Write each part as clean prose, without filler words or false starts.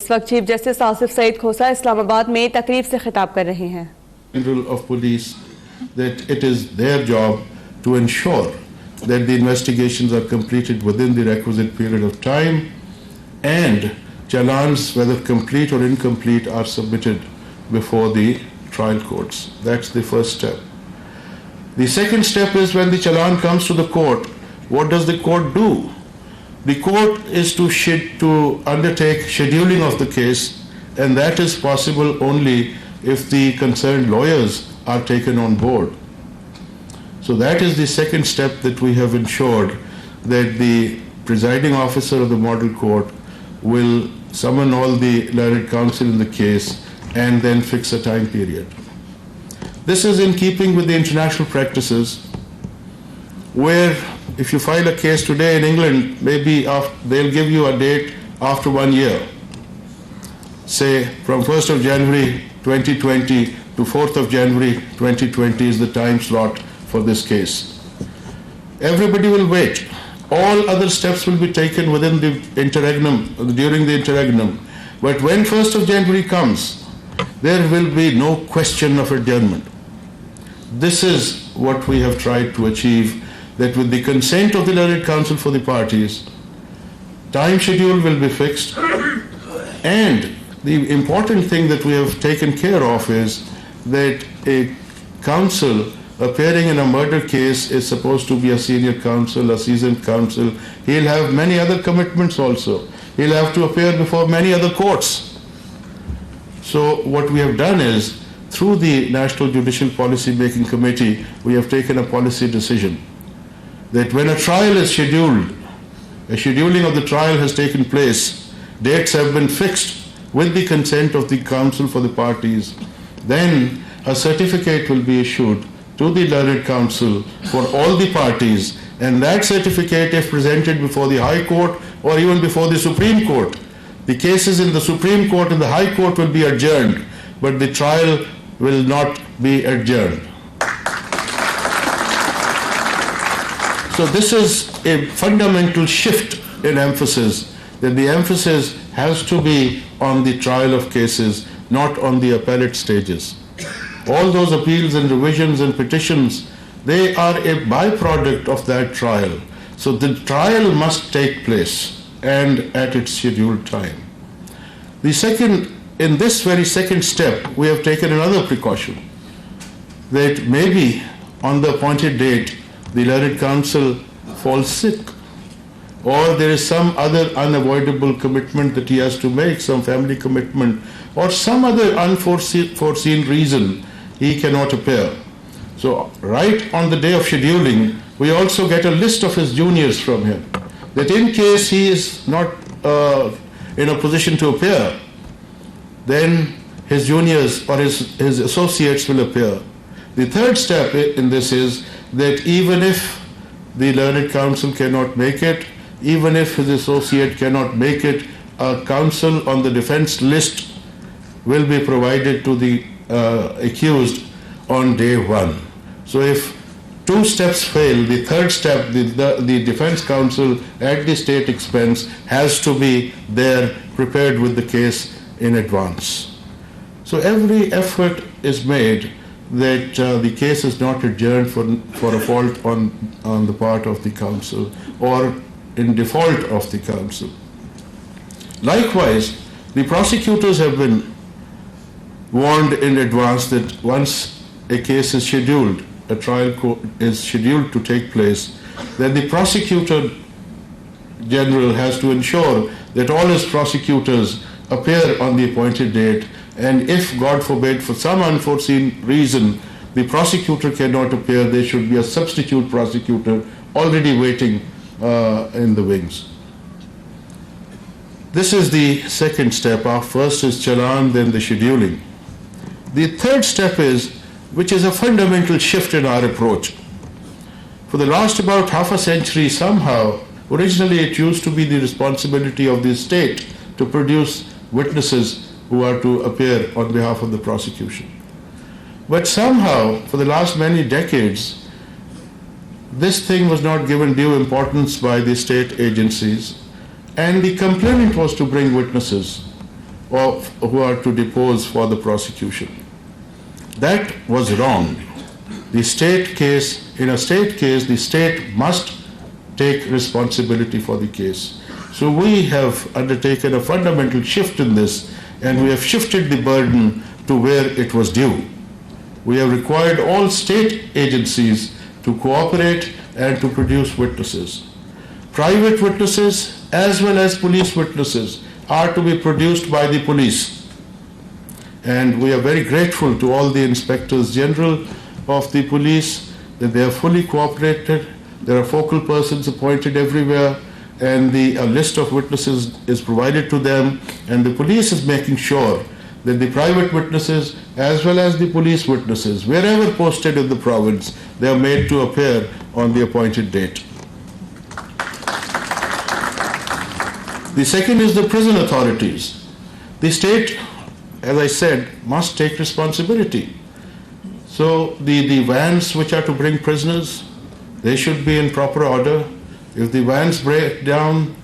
इस वक्त chief justice Asif Saeed खोसा इस्लामाबाद में तकरीब से खिताब कर रहे हैं। General of Police that it is their job to ensure that the investigations are completed within the requisite period of time and challans, whether complete or incomplete, are submitted before the trial courts. That's the first step. The second step is when the challan comes to the court, what does the court do? The court is to undertake scheduling of the case, and that is possible only if the concerned lawyers are taken on board. So that is the second step that we have ensured, that the presiding officer of the model court will summon all the learned counsel in the case and then fix a time period. This is in keeping with the international practices, where if you file a case today in England, maybe they'll give you a date after 1 year. Say from 1st of January 2020 to 4th of January 2020 is the time slot for this case. Everybody will wait. All other steps will be taken within the interregnum, during the interregnum. But when 1st of January comes, there will be no question of adjournment. This is what we have tried to achieve, that with the consent of the learned counsel for the parties, time schedule will be fixed, and the important thing that we have taken care of is that a counsel appearing in a murder case is supposed to be a senior counsel, a seasoned counsel. He'll have many other commitments also. He'll have to appear before many other courts. So what we have done is, through the National Judicial Policy Making Committee, we have taken a policy decision that when a trial is scheduled, a scheduling of the trial has taken place, dates have been fixed with the consent of the counsel for the parties, then a certificate will be issued to the learned counsel for all the parties, and that certificate, if presented before the High Court or even before the Supreme Court, the cases in the Supreme Court and the High Court will be adjourned, but the trial will not be adjourned. So this is a fundamental shift in emphasis, that the emphasis has to be on the trial of cases, not on the appellate stages. All those appeals and revisions and petitions, they are a byproduct of that trial. So the trial must take place and at its scheduled time. In this very second step, we have taken another precaution, that maybe on the appointed date, the learned counsel falls sick, or there is some other unavoidable commitment that he has to make, some family commitment, or some other unforeseen reason he cannot appear. So right on the day of scheduling, we also get a list of his juniors from him, that in case he is not in a position to appear, then his juniors or his associates will appear. The third step in this is that even if the learned counsel cannot make it, even if his associate cannot make it, a counsel on the defense list will be provided to the accused on day one. So if two steps fail, the third step, the defense counsel at the state expense has to be there prepared with the case in advance. So every effort is made that the case is not adjourned for a fault on the part of the counsel or in default of the counsel. Likewise, the prosecutors have been warned in advance that once a case is scheduled, a trial is scheduled to take place, then the prosecutor general has to ensure that all his prosecutors appear on the appointed date, and if, God forbid, for some unforeseen reason, the prosecutor cannot appear, there should be a substitute prosecutor already waiting in the wings. This is the second step. Our first is challan, then the scheduling. The third step is, which is a fundamental shift in our approach. For the last about half a century, somehow, originally it used to be the responsibility of the state to produce witnesses who are to appear on behalf of the prosecution. But somehow, for the last many decades, this thing was not given due importance by the state agencies, and the complainant was to bring witnesses. who are to depose for the prosecution. That was wrong. In a state case, the state must take responsibility for the case. So we have undertaken a fundamental shift in this, and we have shifted the burden to where it was due. We have required all state agencies to cooperate and to produce witnesses. Private witnesses as well as police witnesses are to be produced by the police. And we are very grateful to all the inspectors general of the police that they have fully cooperated. There are focal persons appointed everywhere, and a list of witnesses is provided to them, and the police is making sure that the private witnesses as well as the police witnesses, wherever posted in the province, they are made to appear on the appointed date. The second is the prison authorities. The state, as I said, must take responsibility. So the vans which are to bring prisoners, they should be in proper order. If the vans break down,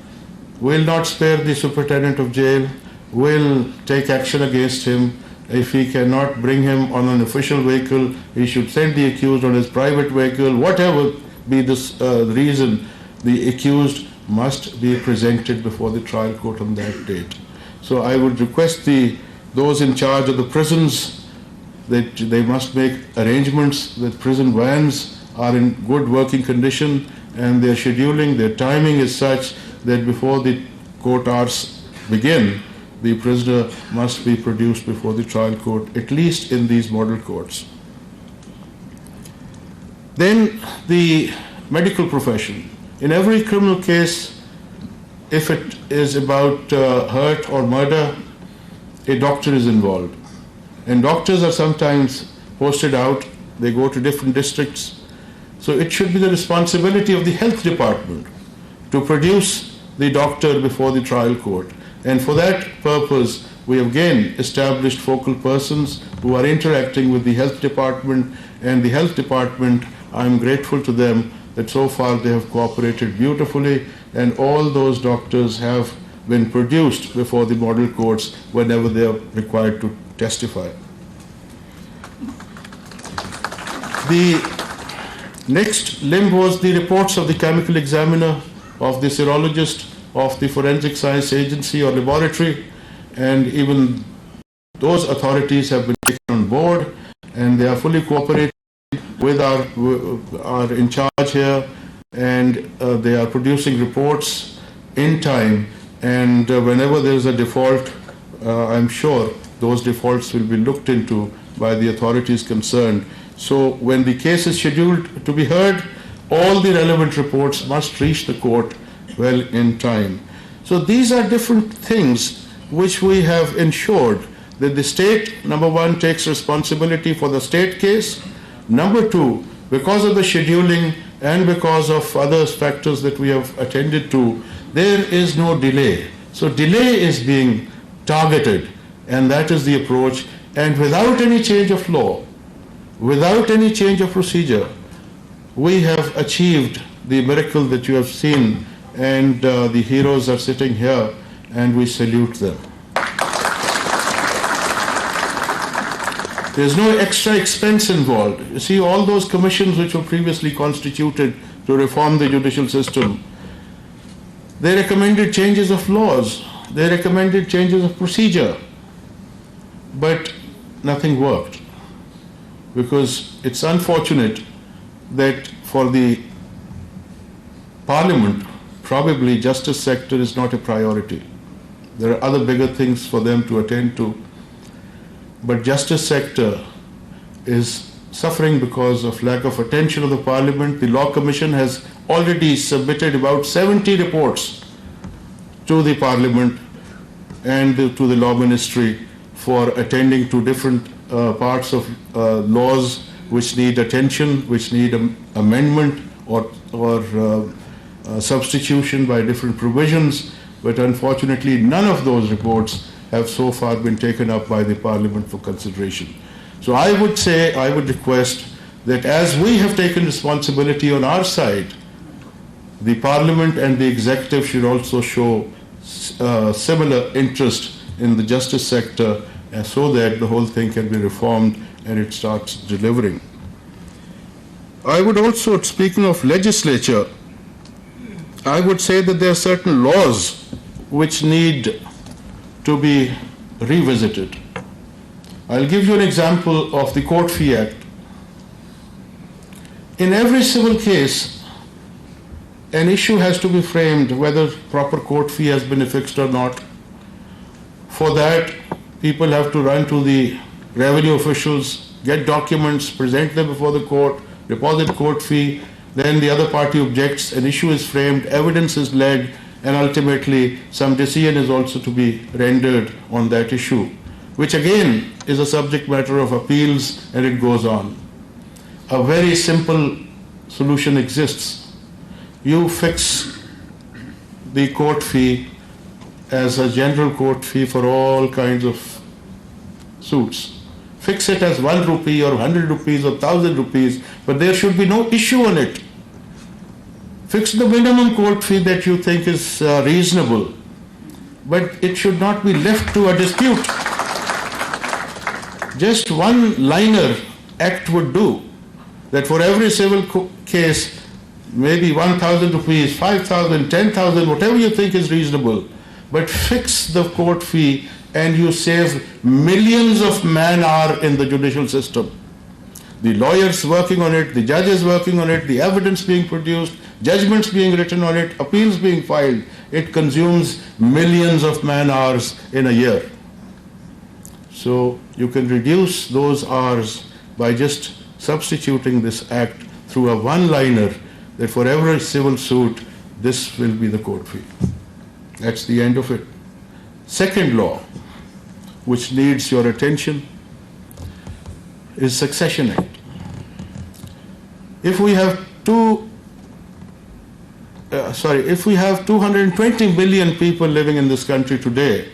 we'll not spare the superintendent of jail. We'll take action against him. If he cannot bring him on an official vehicle, he should send the accused on his private vehicle. Whatever be the reason, the accused must be presented before the trial court on that date. So I would request those in charge of the prisons that they must make arrangements that prison vans are in good working condition, and their scheduling, their timing is such that before the court hours begin, the prisoner must be produced before the trial court, at least in these model courts. Then the medical profession. In every criminal case, if it is about hurt or murder, a doctor is involved. And doctors are sometimes posted out, they go to different districts. So it should be the responsibility of the health department to produce the doctor before the trial court. And for that purpose, we have again established focal persons who are interacting with the health department, and the health department, I'm grateful to them that so far they have cooperated beautifully, and all those doctors have been produced before the model courts whenever they are required to testify. The next limb was the reports of the chemical examiner, of the serologist, of the forensic science agency or laboratory, and even those authorities have been taken on board, and they are fully cooperating with our in charge here, and they are producing reports in time, and whenever there is a default, I'm sure those defaults will be looked into by the authorities concerned. So when the case is scheduled to be heard, all the relevant reports must reach the court well in time. So these are different things which we have ensured that the state, number one, takes responsibility for the state case. Number two, because of the scheduling and because of other factors that we have attended to, there is no delay. So delay is being targeted, and that is the approach. And without any change of law, without any change of procedure, we have achieved the miracle that you have seen, and the heroes are sitting here, and we salute them. There's no extra expense involved. You see, all those commissions which were previously constituted to reform the judicial system, they recommended changes of laws, they recommended changes of procedure, but nothing worked. Because it's unfortunate that for the Parliament, probably justice sector is not a priority. There are other bigger things for them to attend to. But justice sector is suffering because of lack of attention of the Parliament. The Law Commission has already submitted about 70 reports to the Parliament and to the Law Ministry for attending to different parts of laws which need attention, which need amendment or substitution by different provisions. But unfortunately, none of those reports have so far been taken up by the Parliament for consideration. So I would request that as we have taken responsibility on our side, the Parliament and the Executive should also show similar interest in the justice sector, so that the whole thing can be reformed and it starts delivering. I would also, speaking of legislature, I would say that there are certain laws which need to be revisited. I'll give you an example of the Court Fee Act. In every civil case, an issue has to be framed whether proper court fee has been fixed or not. For that, people have to run to the revenue officials, get documents, present them before the court, deposit court fee, then the other party objects, an issue is framed, evidence is led, and ultimately some decision is also to be rendered on that issue, which again is a subject matter of appeals, and it goes on. A very simple solution exists. You fix the court fee as a general court fee for all kinds of suits. Fix it as 1 rupee or 100 rupees or 1000 rupees, but there should be no issue on it. Fix the minimum court fee that you think is reasonable, but it should not be left to a dispute. Just one liner act would do, that for every civil case, maybe 1,000 rupees, 5,000, 10,000, whatever you think is reasonable, but fix the court fee and you save millions of man-hour in the judicial system. The lawyers working on it, the judges working on it, the evidence being produced, judgments being written on it, appeals being filed. It consumes millions of man-hours in a year. So you can reduce those hours by just substituting this act through a one-liner that for every civil suit, this will be the court fee. That's the end of it. Second law, which needs your attention, is Succession Act. If we have 220 million people living in this country today,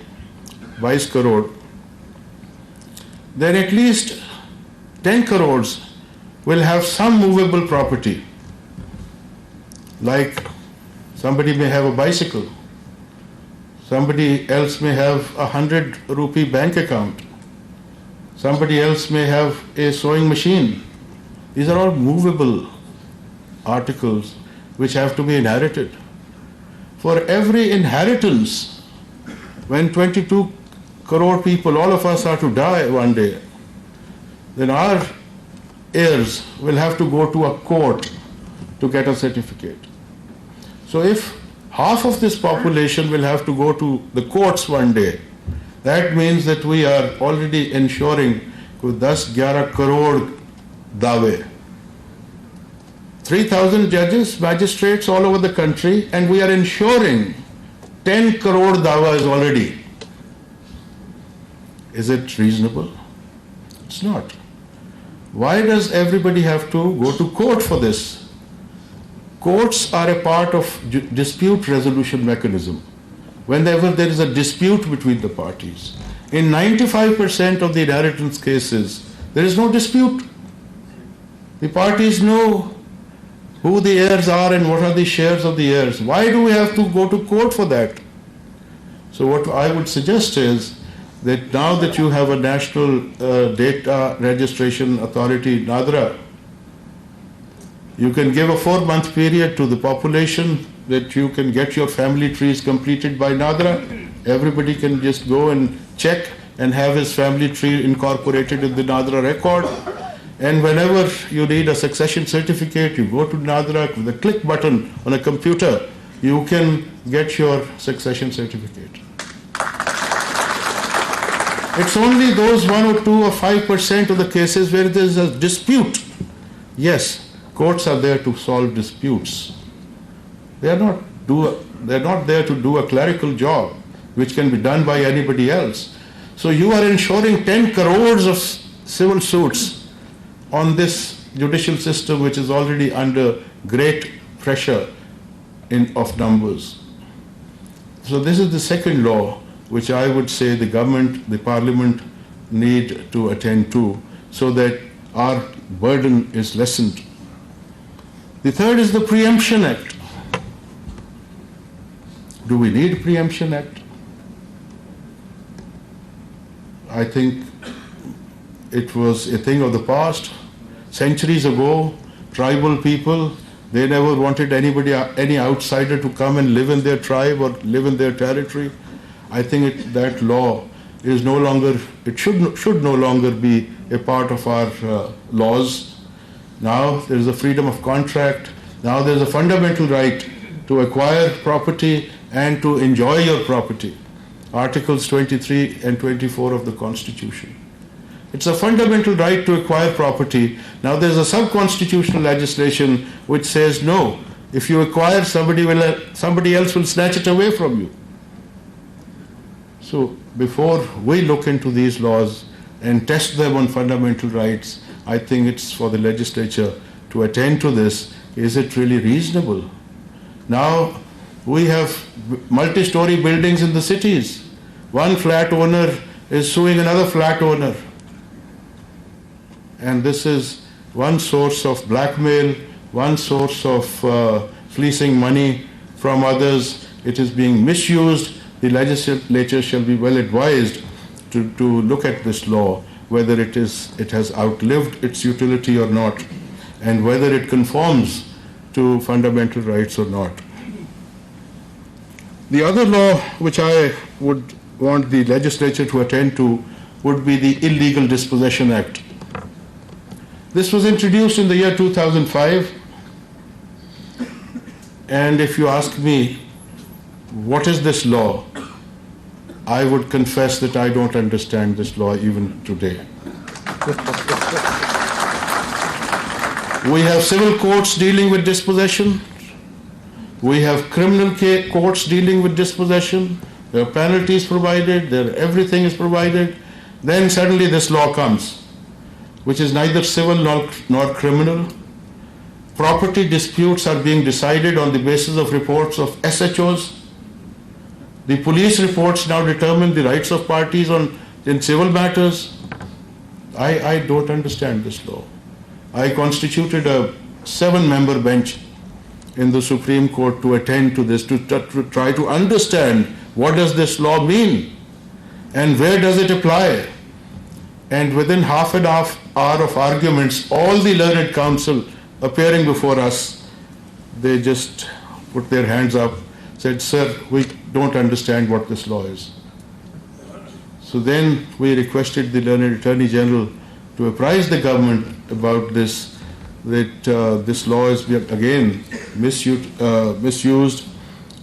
22 crore, then at least 10 crores will have some movable property. Like somebody may have a bicycle, somebody else may have a 100 rupee bank account, somebody else may have a sewing machine. These are all movable articles which have to be inherited. For every inheritance, when 22 crore people, all of us are to die one day, then our heirs will have to go to a court to get a certificate. So if half of this population will have to go to the courts one day, that means that we are already ensuring 10-11 crore dawe. 3,000 judges, magistrates all over the country, and we are ensuring 10 crore dawas already. Is it reasonable? It's not. Why does everybody have to go to court for this? Courts are a part of dispute resolution mechanism. Whenever there is a dispute between the parties, in 95% of the inheritance cases, there is no dispute. The parties know who the heirs are and what are the shares of the heirs. Why do we have to go to court for that? So what I would suggest is that now that you have a national data registration authority, NADRA, you can give a 4-month period to the population that you can get your family trees completed by NADRA. Everybody can just go and check and have his family tree incorporated in the NADRA record. And whenever you need a succession certificate, you go to NADRA with a click button on a computer, you can get your succession certificate. It's only those 1 or 2 or 5% of the cases where there is a dispute. Yes, courts are there to solve disputes. They are not there to do a clerical job, which can be done by anybody else. So you are ensuring 10 crores of civil suits on this judicial system, which is already under great pressure of numbers. So this is the second law which I would say the government, the parliament need to attend to so that our burden is lessened. The third is the Preemption Act. Do we need Preemption Act? I think it was a thing of the past. Centuries ago, tribal people, they never wanted any outsider to come and live in their tribe or live in their territory. I think that law is no longer, it should no longer be a part of our laws. Now there is a freedom of contract. Now there is a fundamental right to acquire property and to enjoy your property. Articles 23 and 24 of the Constitution. It's a fundamental right to acquire property. Now there's a sub-constitutional legislation which says no, if you acquire, somebody else will snatch it away from you. So before we look into these laws and test them on fundamental rights, I think it's for the legislature to attend to this. Is it really reasonable? Now we have multi-story buildings in the cities. One flat owner is suing another flat owner. And this is one source of blackmail, one source of fleecing money from others. It is being misused. The legislature shall be well advised to look at this law, whether it has outlived its utility or not, and whether it conforms to fundamental rights or not. The other law which I would want the legislature to attend to would be the Illegal Dispossession Act. This was introduced in the year 2005, and if you ask me, what is this law? I would confess that I don't understand this law even today. We have civil courts dealing with dispossession. We have criminal courts dealing with dispossession. There are penalties provided, everything is provided. Then suddenly this law comes, which is neither civil nor criminal. Property disputes are being decided on the basis of reports of SHOs. The police reports now determine the rights of parties in civil matters. I don't understand this law. I constituted a 7-member bench in the Supreme Court to attend to this, to try to understand what does this law mean and where does it apply. And within half an hour of arguments, all the learned counsel appearing before us, they just put their hands up, said, "Sir, we don't understand what this law is." So then we requested the learned Attorney General to apprise the government about this, that this law is again misused.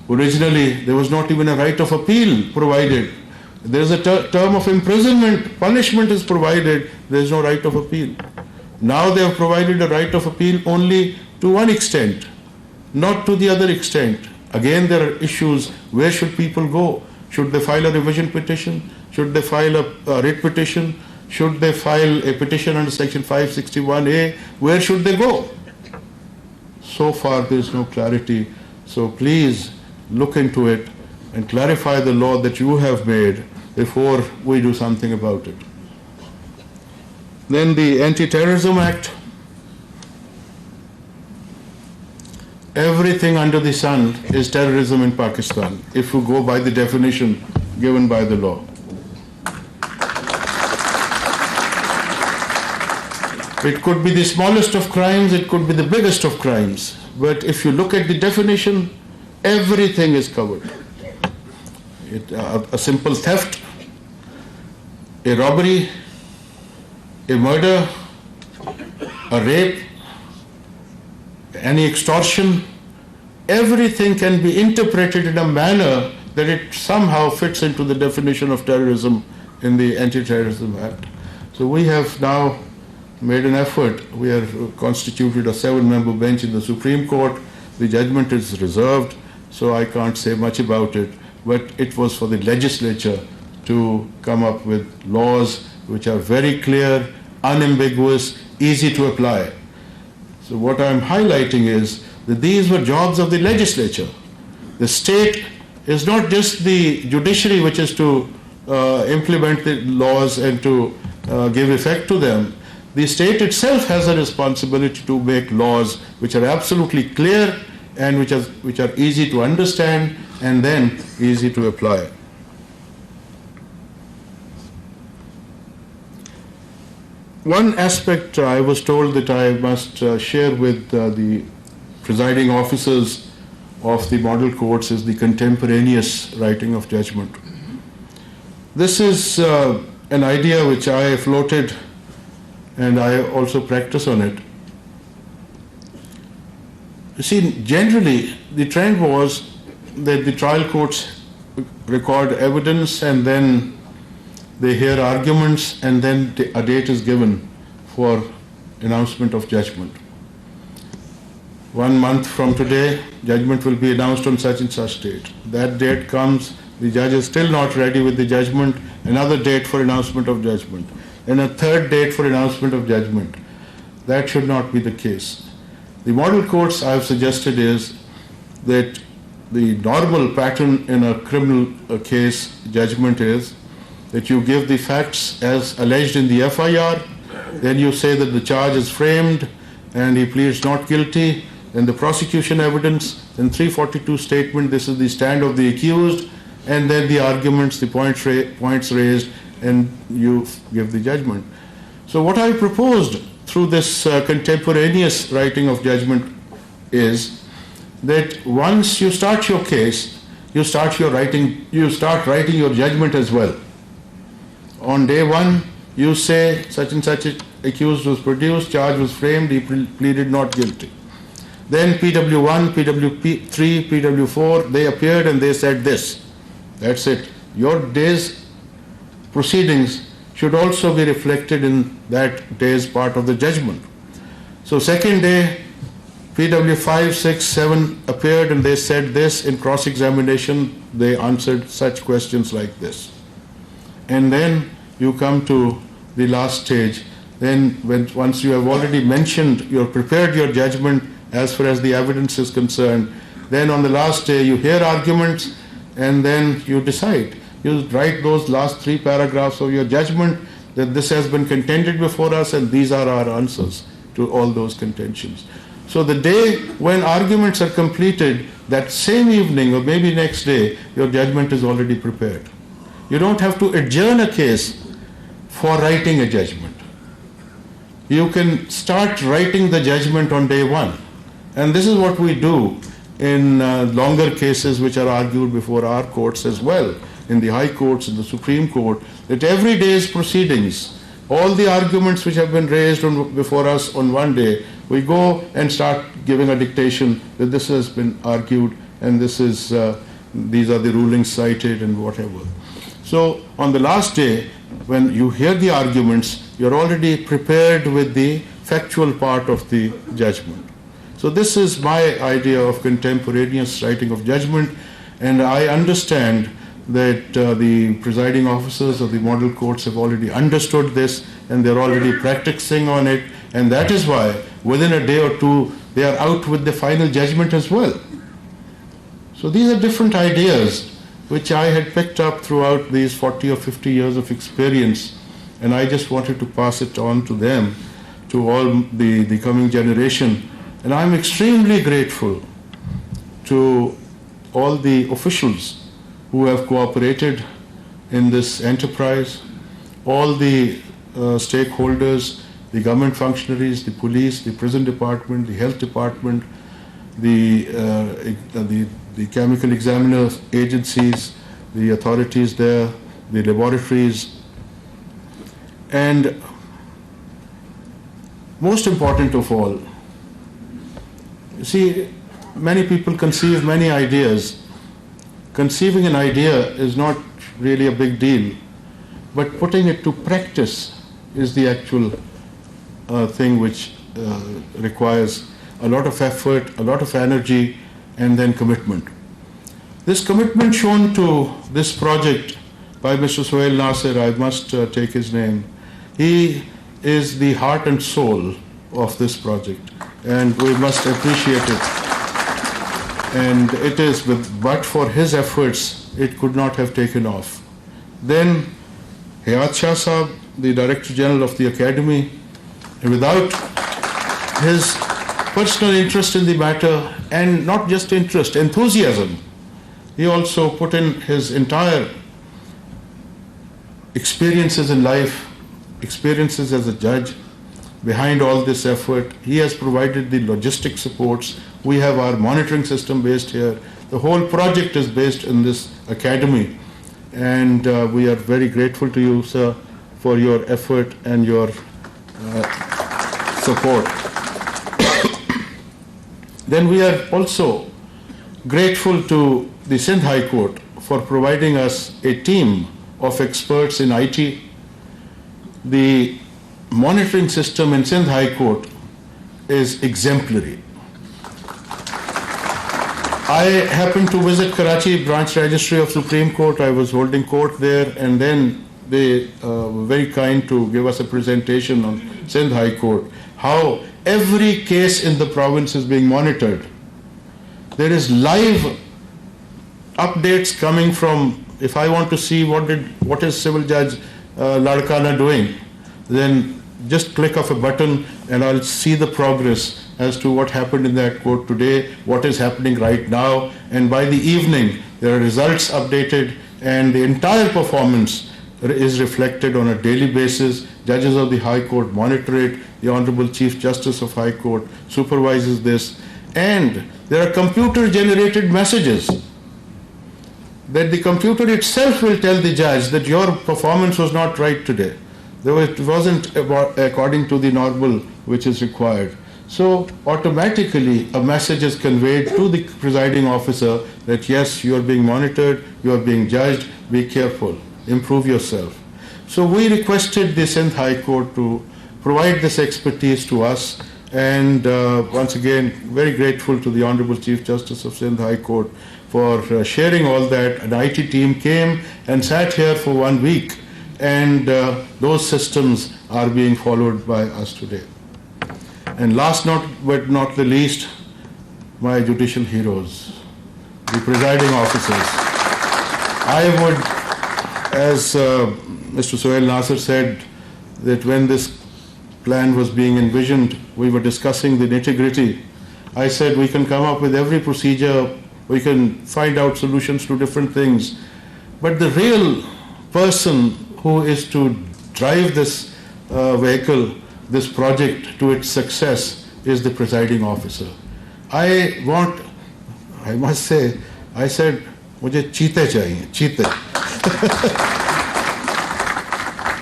Originally, there was not even a right of appeal provided. There is a term of imprisonment, punishment is provided, there is no right of appeal. Now they have provided a right of appeal only to one extent, not to the other extent. Again, there are issues. Where should people go? Should they file a revision petition? Should they file a writ petition? Should they file a petition under Section 561A? Where should they go? So far, there is no clarity. So please look into it and clarify the law that you have made before we do something about it. Then the Anti-Terrorism Act. Everything under the sun is terrorism in Pakistan, if you go by the definition given by the law. It could be the smallest of crimes, it could be the biggest of crimes, but if you look at the definition, everything is covered. A simple theft, a robbery, a murder, a rape, any extortion, everything can be interpreted in a manner that it somehow fits into the definition of terrorism in the Anti-Terrorism Act. So we have now made an effort. We have constituted a 7-member bench in the Supreme Court. The judgment is reserved, so I can't say much about it, but it was for the legislature to come up with laws which are very clear, unambiguous, easy to apply. So what I'm highlighting is that these were jobs of the legislature. The state is not just the judiciary which is to implement the laws and to give effect to them. The state itself has a responsibility to make laws which are absolutely clear and which are easy to understand and then easy to apply. one aspect I was told that I must share with the presiding officers of the model courts is the contemporaneous writing of judgment. This is an idea which I floated and I also practice on it. You see, generally the trend was that the trial courts record evidence and then they hear arguments and then a date is given for announcement of judgment. 1 month from today, judgment will be announced on such and such date. That date comes, the judge is still not ready with the judgment, another date for announcement of judgment, and a third date for announcement of judgment. That should not be the case. The model courts I have suggested is that the normal pattern in a criminal case judgment is that you give the facts as alleged in the FIR, then you say that the charge is framed and he pleads not guilty, then the prosecution evidence, then 342 statement, this is the stand of the accused, and then the arguments, the points raised, and you give the judgment. So what I proposed through this contemporaneous writing of judgment is that once you start your case, you start writing your judgment as well. On day one, you say such and such accused was produced, charge was framed, he pleaded not guilty. Then PW1, PW3, PW4, they appeared and they said this. That's it. Your day's proceedings should also be reflected in that day's part of the judgment. So second day, PW5, 6, 7 appeared and they said this. In cross-examination, they answered such questions like this. And then you come to the last stage. Then once you have already mentioned, you have prepared your judgment as far as the evidence is concerned, then on the last day you hear arguments and then you decide. You write those last 3 paragraphs of your judgment that this has been contended before us and these are our answers to all those contentions. So the day when arguments are completed, that same evening or maybe next day, your judgment is already prepared. You don't have to adjourn a case for writing a judgment. You can start writing the judgment on day one. And this is what we do in longer cases which are argued before our courts as well, in the high courts, in the Supreme Court, that every day's proceedings, all the arguments which have been raised before us on one day, we go and start giving a dictation that this has been argued and this is, these are the rulings cited and whatever. So on the last day, when you hear the arguments, you're already prepared with the factual part of the judgment. So this is my idea of contemporaneous writing of judgment, and I understand that the presiding officers of the model courts have already understood this and they're already practicing on it, and that is why within a day or two they are out with the final judgment as well. So these are different ideas which I had picked up throughout these 40 or 50 years of experience, and I just wanted to pass it on to them, to all the coming generation. And I'm extremely grateful to all the officials who have cooperated in this enterprise, all the stakeholders, the government functionaries, the police, the prison department, the health department, the chemical examiner agencies, the authorities there, the laboratories, and most important of all, you see, many people conceive many ideas. Conceiving an idea is not really a big deal, but putting it to practice is the actual thing which requires a lot of effort, a lot of energy, and then commitment. This commitment shown to this project by Mr. Sohail Nasir, I must take his name. He is the heart and soul of this project, and we must appreciate it. And it is, but for his efforts, it could not have taken off. Then Hayat Shah Sahab, the Director General of the Academy, and without his personal interest in the matter, and not just interest, enthusiasm, he also put in his entire experiences in life experiences as a judge behind all this effort. He has provided the logistic supports. We have our monitoring system based here. The whole project is based in this academy, and we are very grateful to you, sir, for your effort and your support. Then we are also grateful to the Sindh High Court for providing us a team of experts in IT. The monitoring system in Sindh High Court is exemplary. I happened to visit Karachi branch registry of Supreme Court. I was holding court there, and then they were very kind to give us a presentation on Sindh High Court, how every case in the province is being monitored. There is live updates coming from, if I want to see what is Civil Judge Ladkana doing, then just click of a button and I'll see the progress as to what happened in that court today, what is happening right now, and by the evening there are results updated and the entire performance is reflected on a daily basis. Judges of the High Court monitor it. The Honorable Chief Justice of High Court supervises this, and there are computer-generated messages that the computer itself will tell the judge that your performance was not right today. It wasn't according to the normal which is required. So automatically a message is conveyed to the presiding officer that yes, you are being monitored, you are being judged, be careful, improve yourself. So we requested the Sindh High Court to provide this expertise to us, and once again very grateful to the Honorable Chief Justice of Sindh High Court for sharing all that. An IT team came and sat here for 1 week, and those systems are being followed by us today. And last but not the least, my judicial heroes, the presiding officers. I would, as Mr. Sohail Nasser said, that when this plan was being envisioned, we were discussing the nitty-gritty. I said we can come up with every procedure, we can find out solutions to different things, but the real person who is to drive this vehicle, this project to its success, is the presiding officer. I must say, I said, mujhe cheete chahiye, cheete.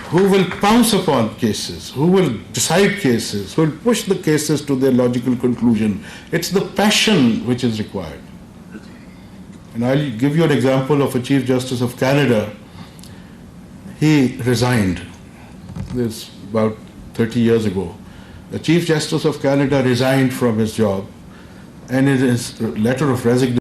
Who will pounce upon cases, who will decide cases, who will push the cases to their logical conclusion. It's the passion which is required. And I'll give you an example of a Chief Justice of Canada. He resigned. This about 30 years ago. The Chief Justice of Canada resigned from his job, and in his letter of resignation,